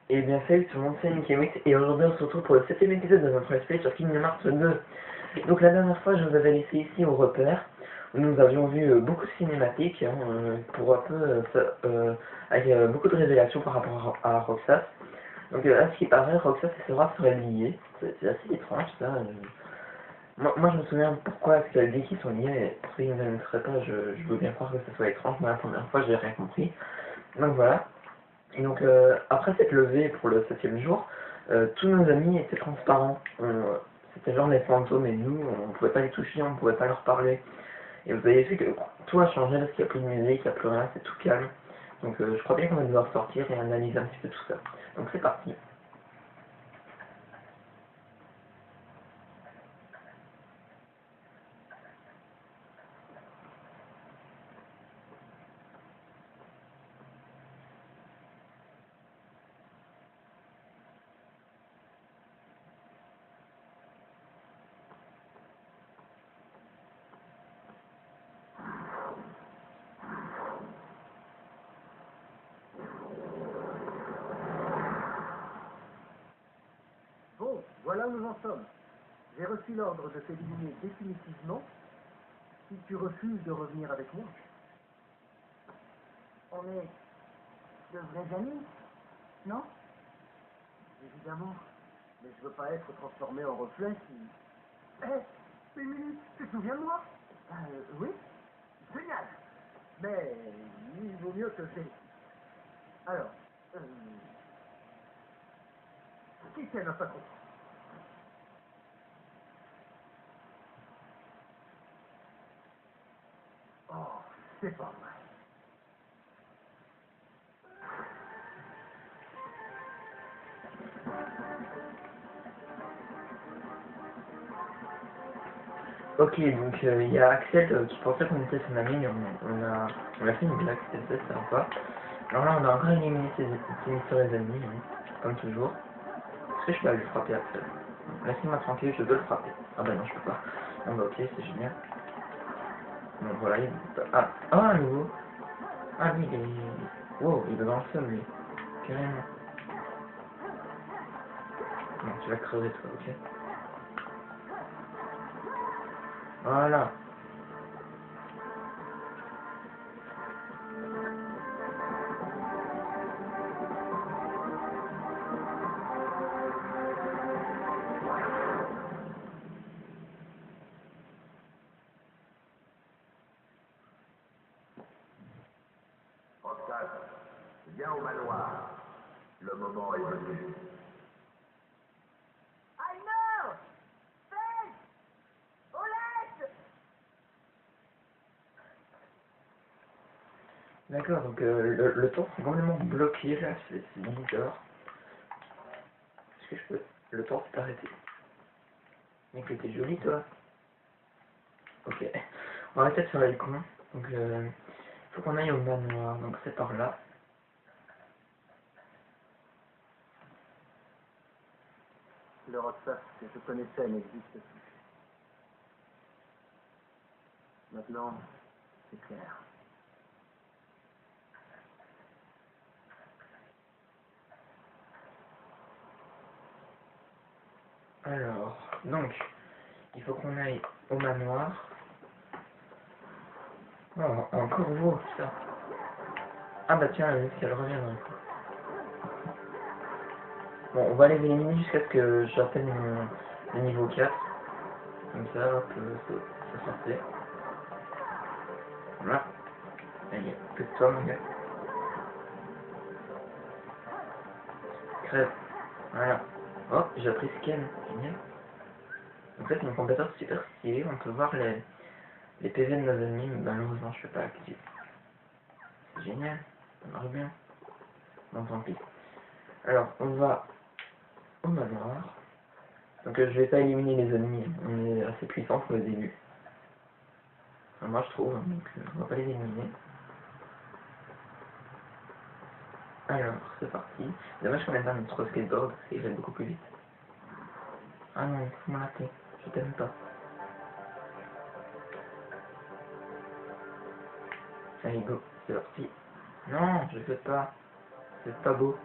Et bien salut tout le monde, c'est Mikemix et aujourd'hui on se retrouve pour le 7ème épisode de notre let's play sur Kingdom Hearts 2. Donc la dernière fois je vous avais laissé ici au repère où nous avions vu beaucoup de cinématiques pour un peu avec beaucoup de révélations par rapport à Roxas. Donc à ce qui paraît Roxas et Sora seraient liés, c'est assez étrange ça. Moi je me souviens pourquoi est-ce qu'elle dit qu'ils sont liés, mais pour ceux qui ne le seraient pas je veux bien croire que ça soit étrange, mais la première fois j'ai rien compris. Donc voilà. Et donc, après cette levée pour le 7ème jour, tous nos amis étaient transparents. C'était genre les fantômes et nous, on ne pouvait pas les toucher, on ne pouvait pas leur parler. Et vous avez vu que tout a changé parce qu'il n'y a plus de musique, il n'y a plus rien, c'est tout calme. Donc je crois bien qu'on va devoir sortir et analyser un petit peu tout ça. Donc c'est parti. Bon, voilà où nous en sommes. J'ai reçu l'ordre de t'éliminer définitivement si tu refuses de revenir avec moi. On est de vrais amis, non? Évidemment. Mais je veux pas être transformé en reflet si... Une minute, tu te souviens de moi? Oui. Génial. Mais il vaut mieux que c'est... Alors, qui c'est notre patron? Oh, c'est pas vrai. Ok, donc il y a Axel qui pensait qu'on était son ami, mais on a fait une blague, c'était sympa. Alors là on a encore éliminé ses mystérieux ennemis, comme toujours. Est-ce que je peux aller le frapper Axel? Laissez-moi tranquille, je veux le frapper. Ah bah non, je peux pas. Bon bah ok, c'est génial. Bon voilà, il... Ah, à nouveau. Ah oui, il est... Wow, il est dans le sol lui. Carrément. Bon, tu vas crever toi, ok? Voilà. Roxas, viens au manoir. Le moment est venu. Aïno! Faites! Olette! D'accord, donc le temps c'est complètement bloqué là, c'est bizarre. Est-ce que je peux... Le temps s'est arrêté. Mec, t'es joli toi. Ok. On va arrêter de faire les cons. Donc faut qu'on aille au manoir, donc c'est par là. Le Roxas que je connaissais n'existe plus. Maintenant, c'est clair. Alors, donc, il faut qu'on aille au manoir. Oh, encore vous, putain. Ah bah tiens, la musique elle revient d'un coup. Bon, on va les éliminer jusqu'à ce que j'atteigne le niveau 4. Comme ça, hop, ça sera fait. Voilà. Allez, plus de toi mon gars. Crève. Voilà. Oh, j'ai appris Scan. Génial. Donc ça c'est une compétence super stylée, on peut voir les PV de nos ennemis, mais malheureusement je peux pas activer. C'est génial, ça marche bien. Bon tant pis. Alors on va au manoir. Donc je vais pas éliminer les ennemis, on est assez puissant pour le début. Enfin, moi je trouve, donc on va pas les éliminer. Alors c'est parti. Dommage qu'on ait pas notre skateboard, parce qu'il va beaucoup plus vite. Ah non, fous-moi la paix, je t'aime pas. Allez go, c'est parti. Non, je fais pas. C'est pas beau.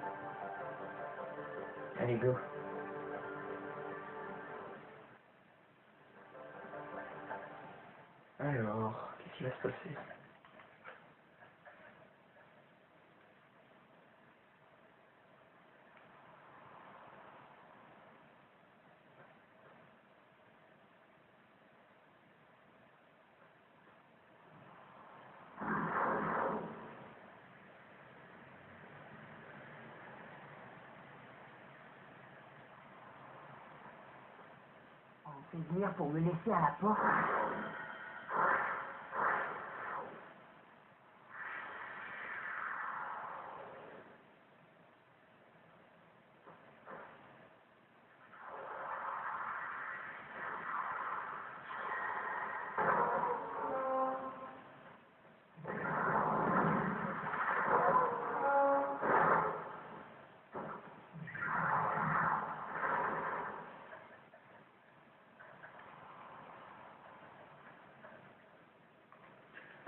Allez, go. Alors, qu'est-ce qui va se passer? On me fait venir pour me laisser à la porte.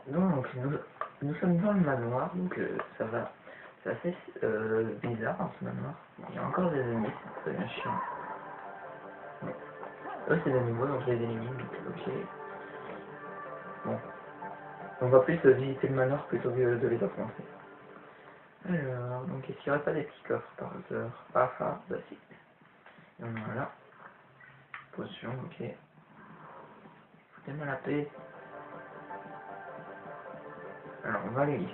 Donc, nous sommes dans le manoir, donc ça va. C'est assez bizarre dans ce manoir. Il y a encore des ennemis, ça devient chiant. Mais eux, c'est des nouveaux, donc je les élimine, donc ok. Bon. On va plus visiter le manoir plutôt que de les affronter. Alors, donc est-ce qu'il n'y aurait pas des petits coffres par hasard? Ah, bah si. Il y en a un là. Potion, ok. Foutez-moi la paix. Alors, on va aller ici.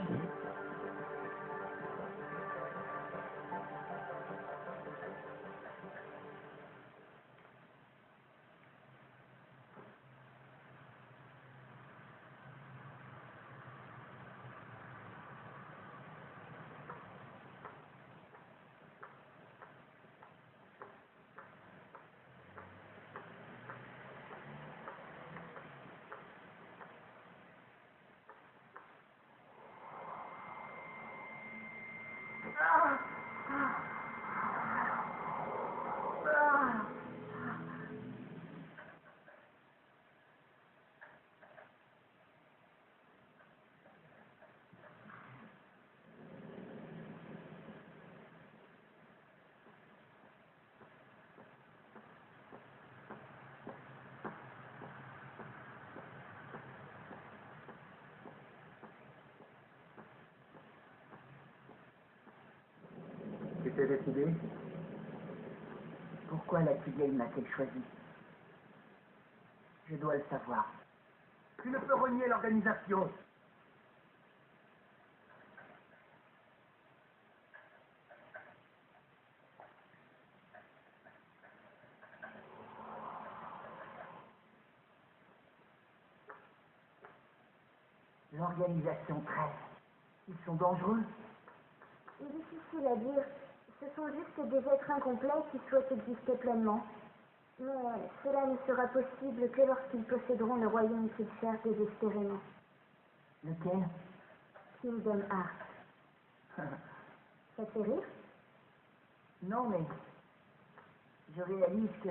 Tu t'es décidé? Pourquoi la petite vieille m'a-t-elle choisi? Je dois le savoir. Tu ne peux renier l'organisation. L'organisation 13. Ils sont dangereux. Difficile à dire. Ce sont juste des êtres incomplets qui souhaitent exister pleinement. Mais cela ne sera possible que lorsqu'ils posséderont le royaume qu'ils cherchent désespérément. Lequel? Kingdom Hearts. Ça te fait rire? Non, mais je réalise que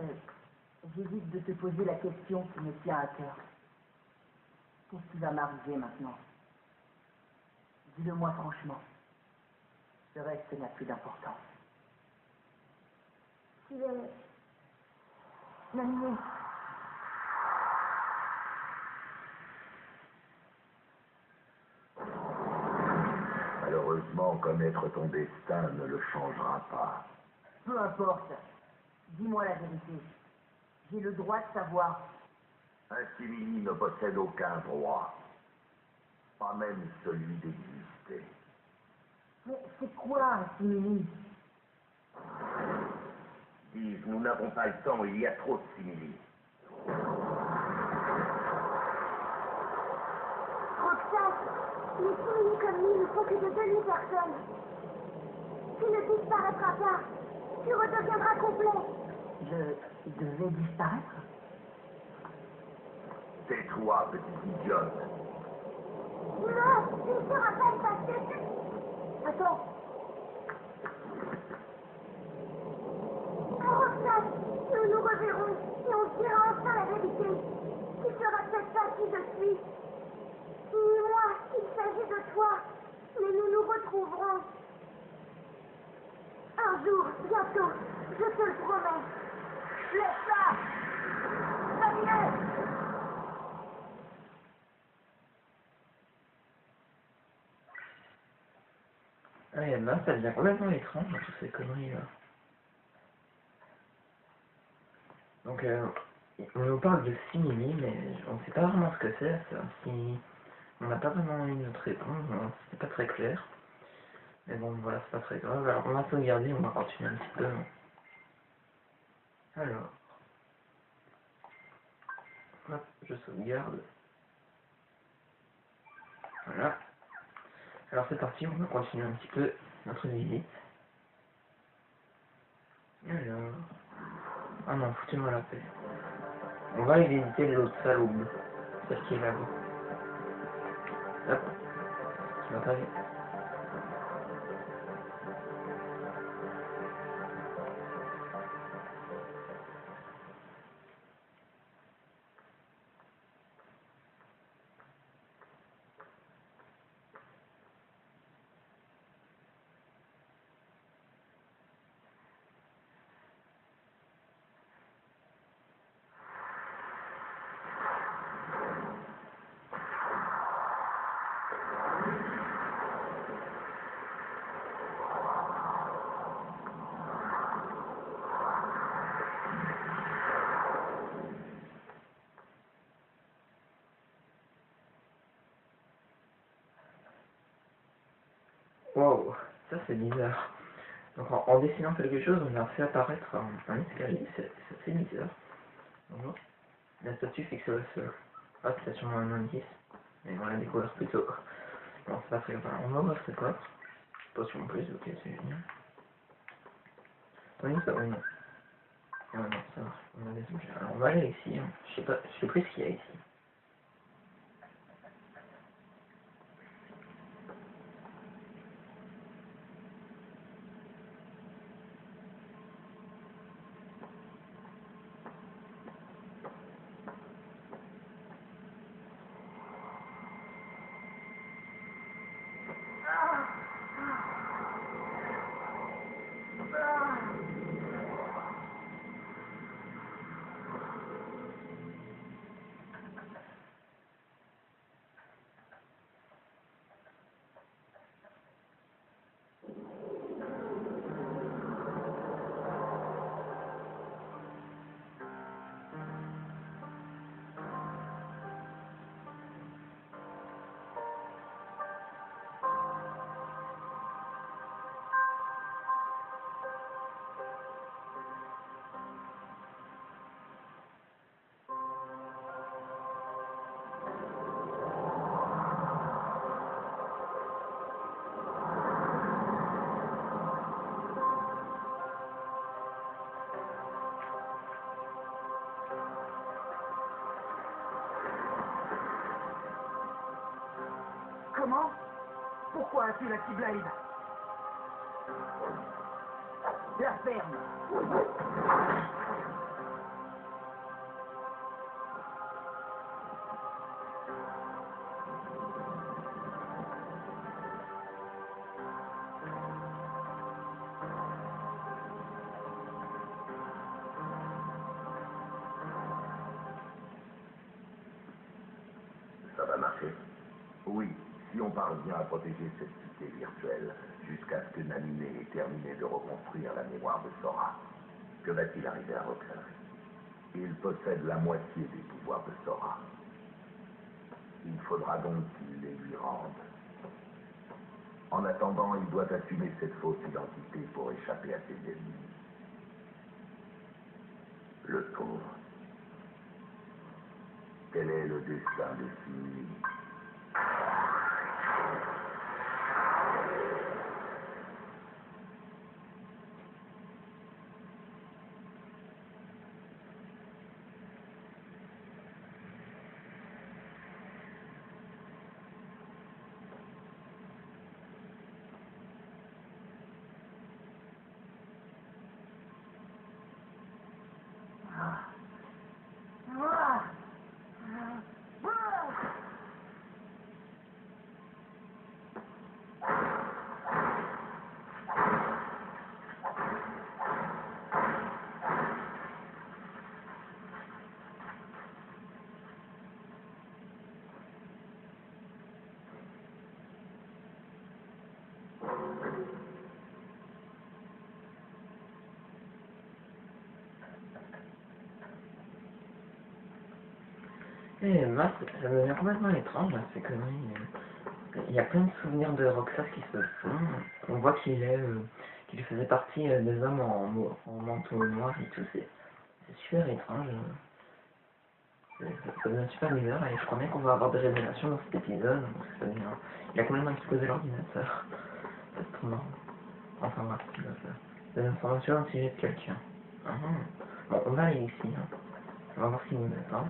j'évite de te poser la question qui me tient à cœur. Qu'est-ce qui va m'arriver maintenant? Dis-le-moi franchement. Le reste n'a plus d'importance. Tu es... Mamie. Malheureusement, connaître ton destin ne le changera pas. Peu importe. Dis-moi la vérité. J'ai le droit de savoir. Un civili ne possède aucun droit, pas même celui d'exister. Mais c'est quoi un simili? Disent, nous n'avons pas le temps, il y a trop de simili. Roxas, les simili comme lui ne font que de demi-personnes. Tu ne disparaîtras pas. Tu redeviendras complet. Je devais disparaître? Tais-toi, petit idiote. Non, tu ne seras pas effacé. Attends. Roxas, nous nous reverrons et on se dira enfin la vérité. Tu seras peut-être pas qui je suis. Ni moi, il s'agit de toi. Mais nous nous retrouverons. Un jour, bientôt, Je te le promets. Laisse ça! Ça y est! Ah, et là, ça devient complètement étrange, toutes ces conneries là. Donc, on nous parle de simili, mais on ne sait pas vraiment ce que c'est, ça. Si... On n'a pas vraiment eu notre réponse, c'est pas très clair. Mais bon, voilà, c'est pas très grave. Alors, on va sauvegarder, on va continuer un petit peu. Alors, hop, je sauvegarde. Voilà. Alors, c'est parti, on va continuer un petit peu notre visite. Alors... Ah non, foutez-moi la paix. On va aller visiter l'autre salope. Celle qui est là-haut. Hop. Qui va pas aller. Wow, ça c'est bizarre. Donc en dessinant quelque chose, on a fait apparaître un escalier, c'est assez bizarre. Bonjour. La statue fixe au sol. Ah, c'est sûrement un indice. Mais on l'a découvert plus tôt. Bon, c'est pas très grave. On va ouvrir cette porte. Potion en plus, ok, c'est génial. Oui, ça, oui, non. Ah non, ça marche. On a des objets. Alors on va aller ici. Hein. Je sais plus ce qu'il y a ici. Comment? Pourquoi as-tu la Keyblade? La ferme! Ça va marcher? Oui, si on parvient à protéger cette cité virtuelle jusqu'à ce que Naminé ait terminé de reconstruire la mémoire de Sora. Que va-t-il arriver à Roxas? Il possède la moitié des pouvoirs de Sora. Il faudra donc qu'il les lui rende. En attendant, il doit assumer cette fausse identité pour échapper à ses ennemis. Le pauvre. Quel est le destin de Simili? Et là, ça devient complètement étrange, là, ces conneries. Il y a plein de souvenirs de Roxas qui se font. On voit qu'il faisait partie des hommes en manteau noir et tout. C'est super étrange. Ça devient super bizarre et je crois bien qu'on va avoir des révélations dans cet épisode. Donc ça devient... Il a complètement explosé l'ordinateur. C'est trop marrant. Enfin bref, ce qu'il va faire. Des informations au sujet de quelqu'un. Bon, on va aller ici. Hein. On va voir ce qu'il nous attend.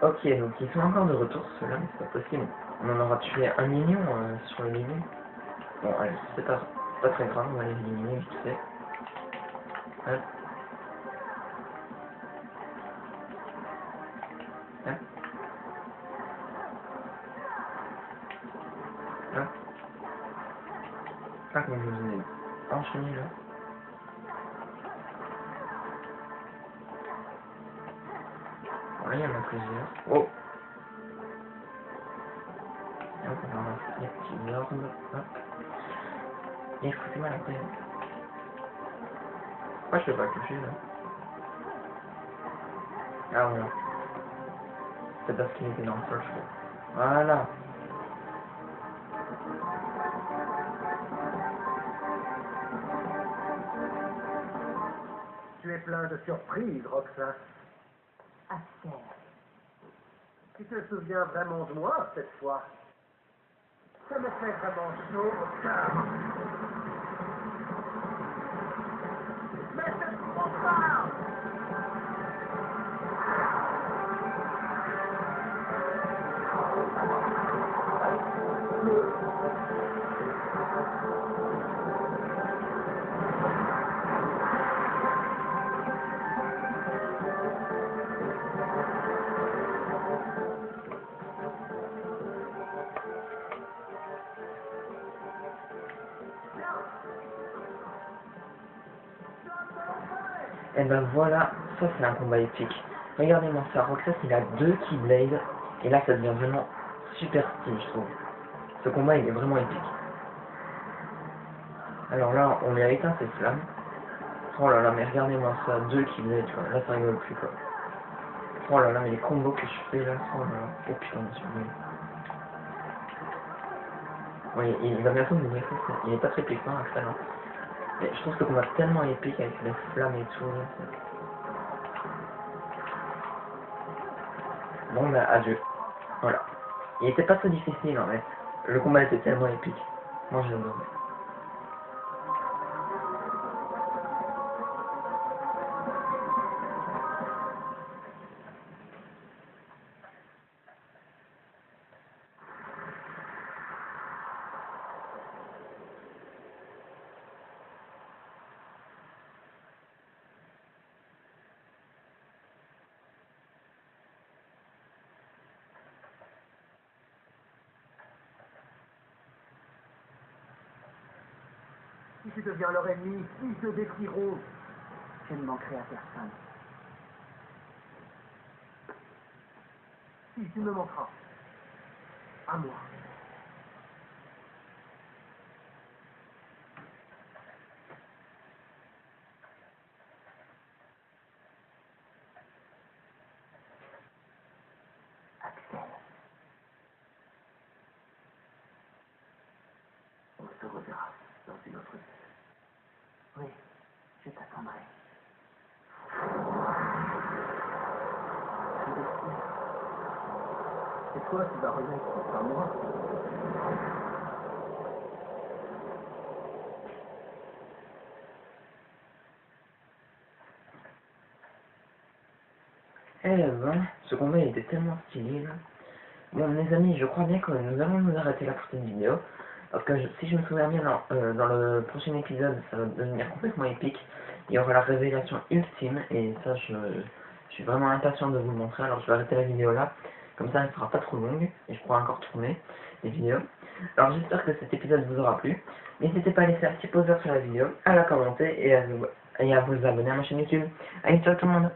Ok, donc ils sont encore de retour, ceux-là, mais c'est pas possible. On en aura tué un million sur le début. Bon, allez, c'est pas très grave, on va les éliminer vite fait. Hop. Hop. Hop. Ah, comment je vous ai enchaîné là. Ouais, il y en a plusieurs. Oh! Hop, on va ramasser les petits orbes. Hop. Et foutez-moi la paix. Pourquoi je peux pas toucher là? Ah voilà. C'est parce qu'il était dans le sol, je crois. Voilà. Tu es plein de surprises, Roxas. Axel. Tu te souviens vraiment de moi, cette fois? Ça me fait vraiment chaud au cœur. Mais c'est trop tard! Et ben voilà, ça c'est un combat épique. Regardez-moi ça, Roxas il a 2 Keyblades, et là ça devient vraiment super stylé je trouve. Ce combat il est vraiment épique. Alors là, on lui a éteint ses flammes. Oh là là, mais regardez-moi ça, 2 Keyblades, tu vois, là ça rigole plus quoi. Oh là là, mais les combos que je fais là, oh là là, oh putain, monsieur. Oui, il va bientôt nous laisser, il est pas très puissant, Axel, hein. Mais je trouve ce combat tellement épique avec les flammes et tout. Là, bon, bah, adieu. Voilà. Il était pas très difficile, en fait. Le combat était tellement épique. Moi, j'ai adoré. Si tu deviens leur ennemi, ils te détruiront. Je ne manquerai à personne. Si tu me manqueras. À moi. Axel. On se reverra dans une autre vie. Oui, je t'attendrai. C'est toi qui vas renaître, pas moi. Eh ben, ce combat il était tellement stylé là. Bon mes amis, je crois bien que nous allons nous arrêter là pour cette vidéo. Parce que si je me souviens bien, dans le prochain épisode, ça va devenir complètement épique. Il y aura la révélation ultime, et ça je suis vraiment impatient de vous le montrer. Alors je vais arrêter la vidéo là, comme ça elle ne sera pas trop longue, et je pourrai encore tourner les vidéos. Alors j'espère que cet épisode vous aura plu. N'hésitez pas à laisser un petit pouce vert sur la vidéo, à la commenter, et à vous abonner à ma chaîne YouTube. Allez, ciao tout le monde!